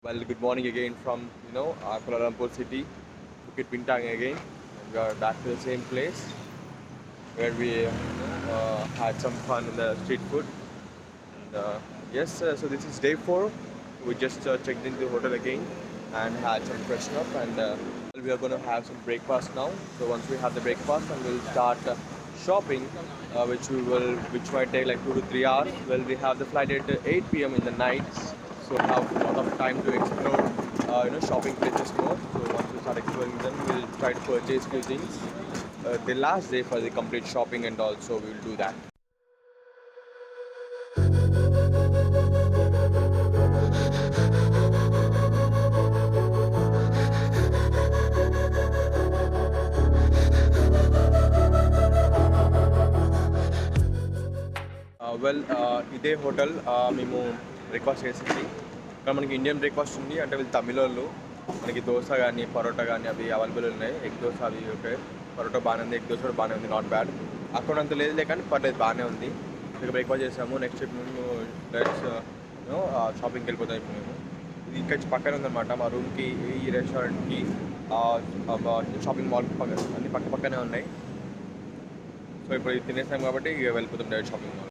Well, good morning again from Kuala Lumpur city, Bukit Bintang again. We are back to the same place where we had some fun in the street food. And yes, so this is day 4. We just checked into the hotel again and had some freshen up, and we are going to have some breakfast now. So once we have the breakfast, and we'll start shopping, which might take like 2 to 3 hours. Well, we have the flight at 8 p.m. in the night, so have a lot of time to explore, shopping places more. So once we start exploring them, we'll try to purchase few things. The last day for the complete shopping, and also we will do that. Well ఇదే hotel మేము breakfast చేసింది. ఇక్కడ మనకి Indian breakfast ఉంది, అంటే వీళ్ళు తమిళ వాళ్ళు. మనకి దోశ కానీ పరోటా కానీ అవి అవైలబుల్ ఉన్నాయి. ఎగ్ దోశ అవి ఓకే, పరోటా బాగానే ఉంది, ఎగ్ దోశ కూడా బాగానే ఉంది, నాట్ బ్యాడ్. అక్కడ అంత లేదులే కానీ పర్లేదు, బాగానే ఉంది. ఇక్కడ బ్రేక్ఫాస్ట్ చేసాము. నెక్స్ట్ మేము డైరెక్ట్ షాపింగ్కి వెళ్ళిపోతాం. ఇప్పుడు మేము ఇది ఇక్కడ పక్కనే ఉందన్నమాట మా రూమ్కి, ఈ రెస్టారెంట్కి, షాపింగ్ మాల్ అన్ని పక్క పక్కనే ఉన్నాయి. సో ఇప్పుడు ఇది తినేసాం కాబట్టి ఇక వెళ్ళిపోతాం direct shopping mall.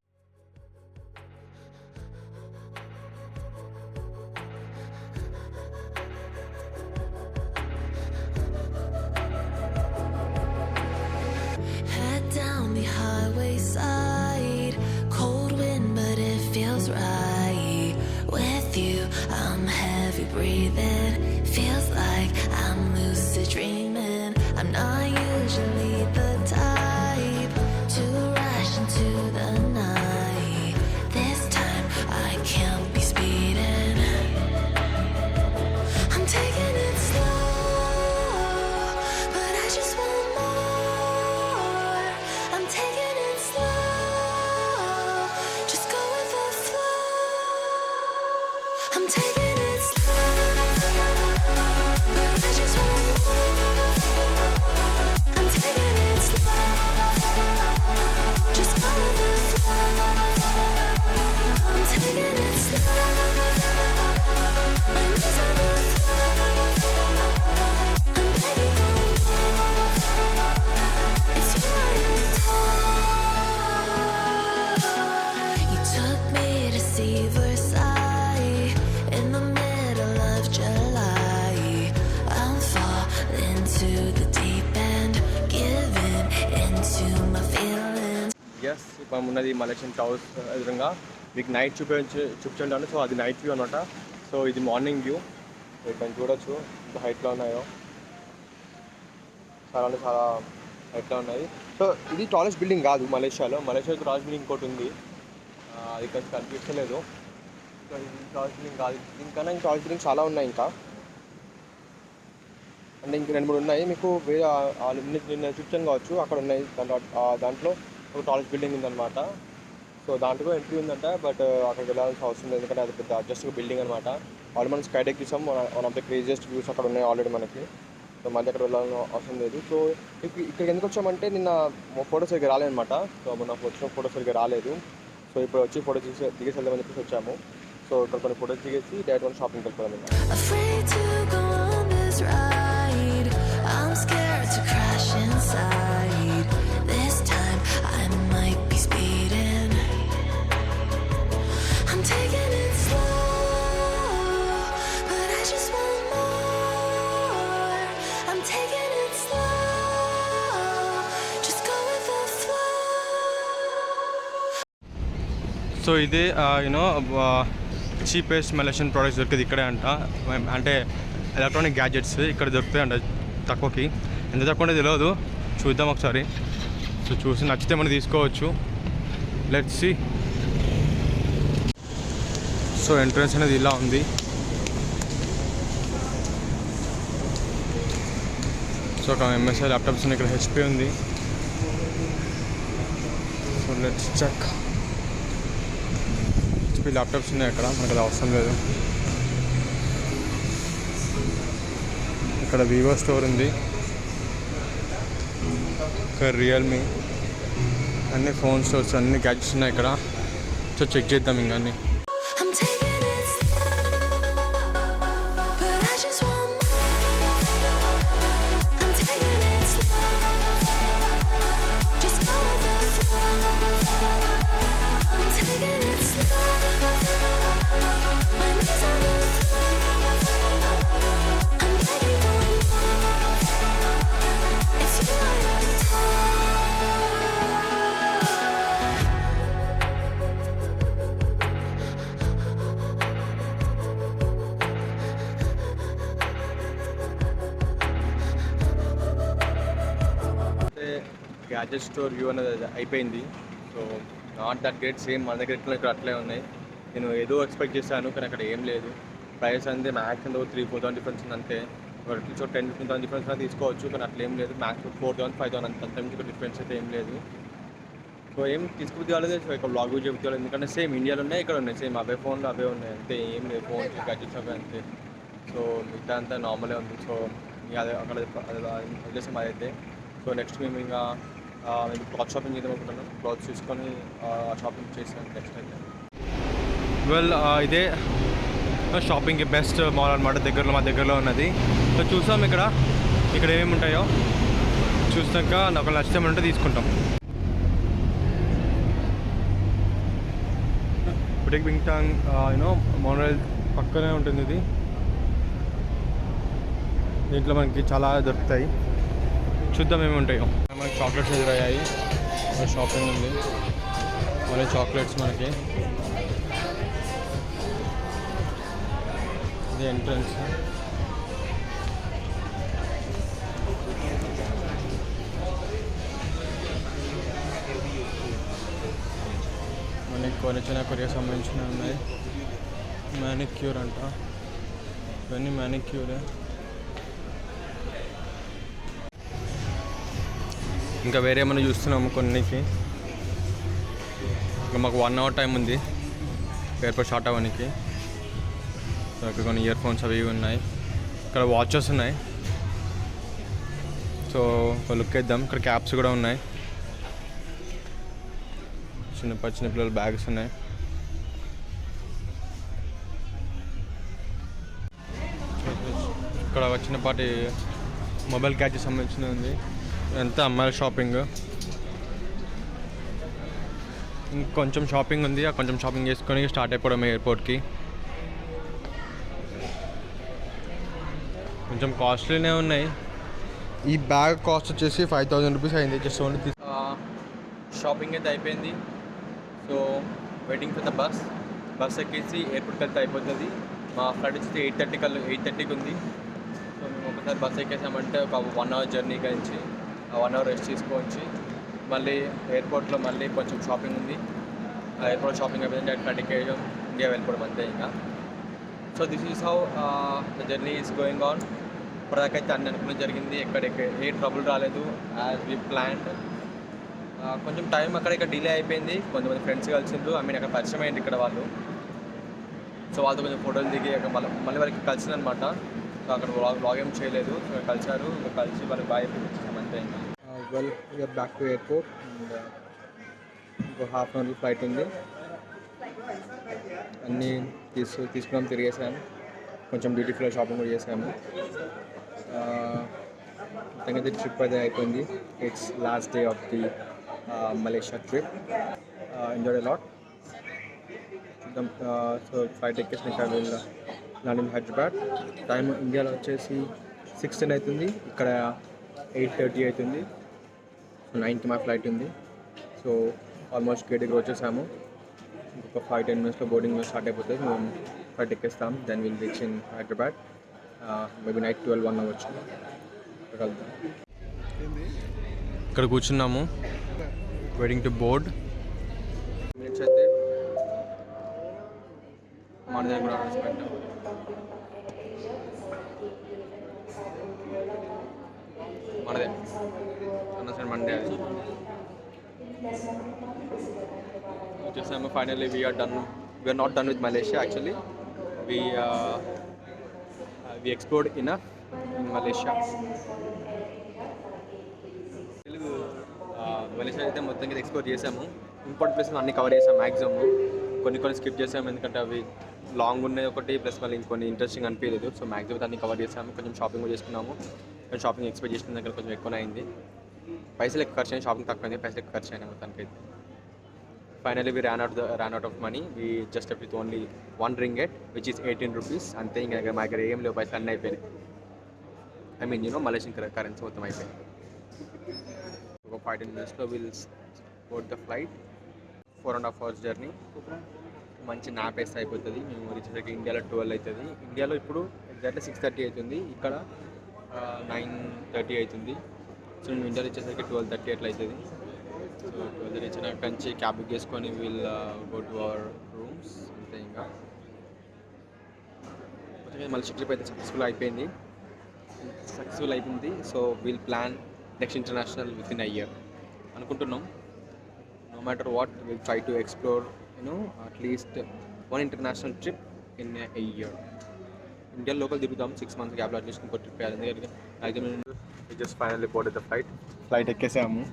Down the highway side, cold wind but it feels right. With you I'm heavy breathing, feels like I'm lucid dreaming. I'm not usually the type to rush into the night. This time I can't be speeding, I'm taking it slow, but I just want more. I'm taking it slow, just go with the flow. I'm taking it slow, but I just want more. I'm taking it slow, just go with the flow. I'm taking it slow, I'm losing the flow. I'm begging for more. It's you I adore. You took me to see Versailles in the middle of July. I'm falling to the deep end, giving into my feelings. Yes, ఇప్పుడు ఉన్నది Malaysian towers ఎదురుగా. మీకు night చూపించండి. So అది night view అనమాట. So ఇది morning view. ఇక్కడ చూడొచ్చు ఎంత హైట్లో ఉన్నాయో, చాలా అంటే చాలా హైట్లో ఉన్నాయి. సో ఇది టాలెస్ట్ బిల్డింగ్ కాదు మలేషియాలో టాలెస్ట్ బిల్డింగ్ ఇంకోటి ఉంది, అది ఇక్కడ కనిపించలేదు. సో ఇది టాలెస్ట్ బిల్డింగ్ కాదు, ఇంకా టాలెస్ట్ బిల్డింగ్ చాలా ఉన్నాయి ఇంకా, అంటే ఇంక 2-3 ఉన్నాయి. మీకు వేరే నిన్న చూపించాను కావచ్చు, అక్కడ ఉన్నాయి. దాంట్లో ఒక టాలెస్ట్ బిల్డింగ్ ఉందన్నమాట. సో దాంట్లో ఎంట్రీ ఉందంట, బట్ అక్కడికి వెళ్ళాల్సిన అవసరం లేదు, ఎందుకంటే అది పెద్ద జస్ట్ ఒక బిల్డింగ్ అనమాట. ఆల్రెడీ మనం స్కై డెక్ చూసాం, one of the craziest views అక్కడ ఉన్నాయి ఆల్రెడీ మనకి. సో మళ్ళీ అక్కడ వెళ్ళాల్సిన అవసరం లేదు. సో ఇక్కడికి ఎందుకు వచ్చామంటే నిన్న ఫోటోస్ సరిగ్గా రాలేదన్నమాట. సో మొన్న వచ్చిన ఫోటోస్ సరిగ్గా రాలేదు. సో ఇప్పుడు వచ్చి ఫోటో దిగేసి వెళ్దామని చెప్పేసి వచ్చాము. సో ఇక్కడ కొన్ని ఫోటోస్ దిగేసి డైరెక్ట్ షాపింగ్కి వెళ్ళిపోదాం. Afraid to go on this ride, I'm scared to crash inside. This time I might be speeding, I'm taking it slow, but I just want more. I'm taking it slow, just go with the flow. So ఇదే cheapest Malaysian products దొరికేది ఇక్కడే అంట. అంటే electronic gadgets ఇక్కడ దొరుకుతాయి అంట తక్కువకి. ఎంత తక్కువ తెలియదు, చూద్దాం ఒకసారి. సో చూసి నచ్చితే మనం తీసుకోవచ్చు. Let's see. సో ఎంట్రన్స్ అనేది ఇలా ఉంది. సో ఒక ఎంఎస్ఐ ల్యాప్టాప్స్ ఉన్నాయి, ఇక్కడ హెచ్పి ఉంది. So let's check. HP laptops ఉన్నాయి అక్కడ, మనకు అది అవసరం లేదు. ఇక్కడ వివో స్టోర్ ఉంది, ఇక్కడ రియల్మీ, అన్ని ఫోన్ స్టోర్స్, అన్ని గ్యాడ్జెట్స్ ఉన్నాయి ఇక్కడ. సో చెక్ చేద్దాం ఇంకా అన్నీ. I'm taking it slow, gadget store view అనేది అయిపోయింది. So not that great, same మన దగ్గర ఇక్కడ అట్లే ఉన్నాయి. నేను ఏదో ఎక్స్పెక్ట్ చేశాను కానీ అక్కడ ఏం లేదు. ప్రైస్ అంతే మ్యాక్స్ అంతా 3,000-4,000 డిఫరెన్స్ ఉంది అంతే. సో 10,000-15,000 డిఫరెన్స్ అనేది తీసుకోవచ్చు కానీ అట్లా ఏం లేదు. మ్యాక్స్ 4,000-5,000 అంత మించి డిఫరెన్స్ అయితే ఏం లేదు. సో ఏం తీసుకుబుద్ధి కాలేదు. సో ఇక్కడ బ్లాగ్ చెబుతూ కాలేదు ఎందుకంటే సేమ్ ఇండియాలో ఉన్నాయి, ఇక్కడ ఉన్నాయి సేమ్ అవే ఫోన్లు అవే ఉన్నాయి అంతే, ఏం లేదు. ఫోన్స్ గ్యాడ్జెట్స్ అవే అంతే. సో మిగతా అంతా నార్మలే ఉంది. సో అదే అక్కడ ఉద్దేశం అదైతే. సో నెక్స్ట్ మేము ఇంకా క్లాత్ షాపింగ్ చేద్దాం అనుకుంటున్నాను. క్లాత్స్ తీసుకొని షాపింగ్ చేసాను నెక్స్ట్ అయితే. వెల్ ఇదే షాపింగ్కి బెస్ట్ మాల్ అనమాట, మా దగ్గరలో ఉన్నది. సో చూసాం ఇక్కడ ఏమేమి ఉంటాయో చూసాక నాకు నచ్చితే ఉంటే తీసుకుంటాం. బుటిక్ బింగ్టాంగ్ మోనోరైల్ పక్కనే ఉంటుంది ఇది. దీంట్లో మనకి చాలా దొరుకుతాయి, చూద్దాం ఏమి ఉంటాయో. మనకి చాక్లెట్స్ ఎదురయ్యాయి, షాపింగ్ ఉంది మళ్ళీ చాక్లెట్స్ మనకి. ఇది ఎంట్రన్స్. మనకి కొన్ని చిన్న కొరియర్ సంబంధించినవి ఉన్నాయి. మ్యానిక్యూర్ అంట, ఇవన్నీ మ్యానిక్యూరే. ఇంకా వేరే ఏమైనా చూస్తున్నాము కొన్నికి. ఇంకా మాకు 1 hour టైం ఉంది ఎయిర్పోర్ట్ స్టార్ట్ అవ్వడానికి. సో ఇక్కడ కొన్ని ఇయర్ ఫోన్స్ అవి ఉన్నాయి, ఇక్కడ వాచెస్ ఉన్నాయి. సో ఒక లుక్ వేద్దాం. ఇక్కడ క్యాప్స్ కూడా ఉన్నాయి, చిన్న పిల్లల బ్యాగ్స్ ఉన్నాయి. ఇక్కడ చిన్నపాటి మొబైల్ క్యాచ్కి సంబంధించినది ఉంది. ఎంత అమ్మాయిల షాపింగ్. ఇంకొంచెం షాపింగ్ ఉంది, ఆ కొంచెం షాపింగ్ చేసుకొని స్టార్ట్ అయిపోవడం ఎయిర్పోర్ట్కి. కొంచెం కాస్ట్లీనే ఉన్నాయి. ఈ బ్యాగ్ కాస్ట్ వచ్చేసి 5,000 రూపీస్ అయింది. జస్ట్ ఓన్లీ షాపింగ్ అయితే అయిపోయింది. So waiting for the bus ఎక్కేసి ఎయిర్పోర్ట్కి వెళ్తే అయిపోతుంది. మా ఫ్లైట్ వచ్చేసి 8:30కి ఉంది. సో మేము ఒకసారి బస్ ఎక్కేసామంటే ఒక 1 hour జర్నీ కలిసి 1 hour రెస్ట్ తీసుకోవచ్చు. మళ్ళీ ఎయిర్పోర్ట్లో మళ్ళీ కొంచెం షాపింగ్ ఉంది. ఎయిర్పోర్ట్ షాపింగ్ అయిపోయింది, ఫ్లైట్ ఎక్కేయడం, ఇండియా వెళ్ళిపోవడం అంతే ఇంకా. So this is how the journey is going on. ఇప్పటిదాకైతే అన్ని అనుకున్నది జరిగింది, ఏ ట్రబుల్ రాలేదు యాజ్ వి ప్లాన్డ్. కొంచెం టైం అక్కడ డిలే అయిపోయింది. కొంతమంది ఫ్రెండ్స్ కలిసిండ్రు, అక్కడ పరిచయం అయ్యింది ఇక్కడ వాళ్ళు. సో వాళ్ళతో కొంచెం ఫోటోలు దిగి మళ్ళీ వాళ్ళకి కలిసిందనమాట. సో అక్కడ వ్లాగ్ ఏం చేయలేదు, కలిసారు. కలిసి వాళ్ళకి బాయ్ అయిపోయింది అంతే. Well you're back to airport. ఇంకో ½ hour ఫ్లైట్ ఉంది. అన్నీ తీసుకున్నాం, తిరిగేసాము. కొంచెం బ్యూటిఫుల్ షాపింగ్ కూడా చేసాము. మొత్తంగా ట్రిప్ అయితే అయిపోయింది. It's last day of the Malaysia trip. Enjoy lot. చూద్దాం. సో ఫ్లైట్ ఎక్కేసినాక ల్యాండ్ ఇన్ హైదరాబాద్. టైం ఇండియాలో వచ్చేసి 16 అవుతుంది, ఇక్కడ 8:30 అవుతుంది. సో 9కి మా ఫ్లైట్ ఉంది. సో ఆల్మోస్ట్ గేట్కి వచ్చేసాము. ఇంకొక 5-10 minutesలో బోర్డింగ్ స్టార్ట్ అయిపోతుంది. మేము ఫ్లైట్ ఎక్కేస్తాం. Then will reach in Hyderabad. Maybe night 12-1 అవ్వచ్చు. ఇక్కడ కూర్చున్నాము, వెయిటింగ్ టు బోర్డ్. మినిట్స్ అయితే మన దగ్గర కూడా అనౌన్స్మెంట్. మనదే అనౌన్స్మెంట్ మండే అది వచ్చేసాము. Finally we're not done with Malaysia. Actually we explored enough in Malaysia. Malaysia అయితే మొత్తం ఎక్స్ప్లోర్ చేసాము. ఇంపార్టెంట్ ప్లేసెస్ అన్ని కవర్ చేసాము మ్యాక్సిమమ్. కొన్ని స్కిప్ చేసాము ఎందుకంటే అవి లాంగ్ ఉన్నాయి ఒకటి, ప్లస్ మళ్ళీ ఇంకొన్ని ఇంట్రెస్టింగ్ అనిపించలేదు. సో మ్యాక్సిమం అన్ని కవర్ చేసాము. కొంచెం షాపింగ్ కూడా చేసుకున్నాము. కానీ షాపింగ్ ఎక్స్పెక్ట్ చేసిన దగ్గర కొంచెం ఎక్కువ అయింది. పైసలు ఎక్కువ ఖర్చు అయినాయి, షాపింగ్ తక్కువ అయింది, పైసలు ఎక్కువ ఖర్చు అయినాయి మొత్తానికి అయితే. Finally we ran out of money. We just left with only 1 ringgit, which is 18 rupees. అంతే. ఇంకా మా దగ్గర ఏం లేవు, పైసలు అన్నీ అయిపోయినాయి. ఐ మీన్ మలేషియన్ కరెన్సీ మొత్తం అయిపోయింది. ఒక 15 minutesలో will board the flight. 4.5 hours journey. మంచి నాప్ వేస్తే అయిపోతుంది. మేము రీచేసరికి ఇండియాలో 12 అవుతుంది. ఇండియాలో ఇప్పుడు ఎగ్జాక్ట్లీ 6:30 అవుతుంది, ఇక్కడ 9:30 అవుతుంది. సో మేము ఇంటర్ వచ్చేసరికి 12:30 అట్లా అవుతుంది. సో 12:30 వచ్చిన కంచి క్యాబ్ బుక్ చేసుకొని we'll go to our rooms అంతే. ఇంకా మళ్ళీ ట్రిప్ అయితే సక్సెస్ఫుల్ అయిపోయింది. So we'll plan next international within a year అనుకుంటున్నాం. No matter what will try to explore at least one international trip in a year. India local తిరుగుతాం 6 months గ్యాప్లో at least ఇంకో ట్రిప్ వేయాలి. ఎందుకంటే just finally boarded the flight ఎక్కేసాము.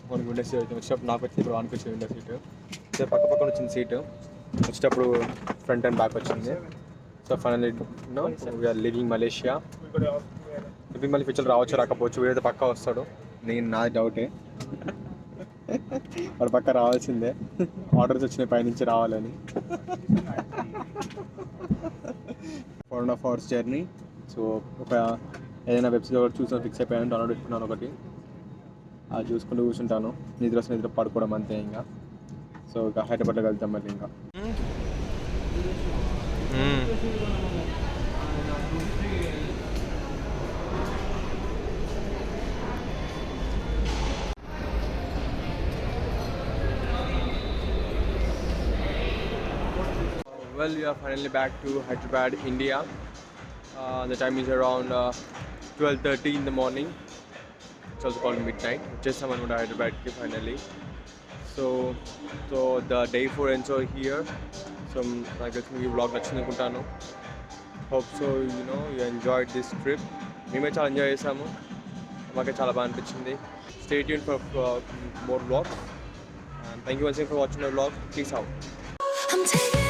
కొన్ని window seat వచ్చినప్పుడు నాకు వచ్చింది, ఇప్పుడు అనిపించింది విండో సీట్. పక్కన వచ్చింది సీటు, వచ్చేటప్పుడు ఫ్రంట్ అండ్ బ్యాక్ వచ్చింది. So finally we're leaving Malaysia. Leaving మళ్ళీ ఫ్యూచర్ రావచ్చు రాకపోవచ్చు, వీడైతే పక్కా వస్తాడు. నాది డౌటే, వాడు పక్క రావాల్సిందే. ఆర్డర్స్ వచ్చినాయి పైనుంచి రావాలని. 4.5 hours జర్నీ. సో ఒక ఏదైనా వెబ్సైట్ ఒకటి చూసాను, ఫిక్స్ అయిపోయాను, డౌన్లోడ్ పెట్టుకున్నాను ఒకటి. అది చూసుకుంటూ కూర్చుంటాను, నిద్ర పడుకోవడం అంతే. ఇంకా సో ఇక హైదరాబాద్లో వెళ్తాం మళ్ళీ. ఇంకా Well, we are finally back to Hyderabad, India. The time is around 12:30 in the morning. It's also called midnight. Just someone went to Hyderabad finally. So the day 4 ends over here. So I guess we vlog nachindi anukuntanu. Hope so, you enjoyed this trip. Meme chaala enjoy chesamu. Maake chaala baa anpichindi. Stay tuned for more vlogs. And thank you once again for watching the vlog. Peace out. I'm taking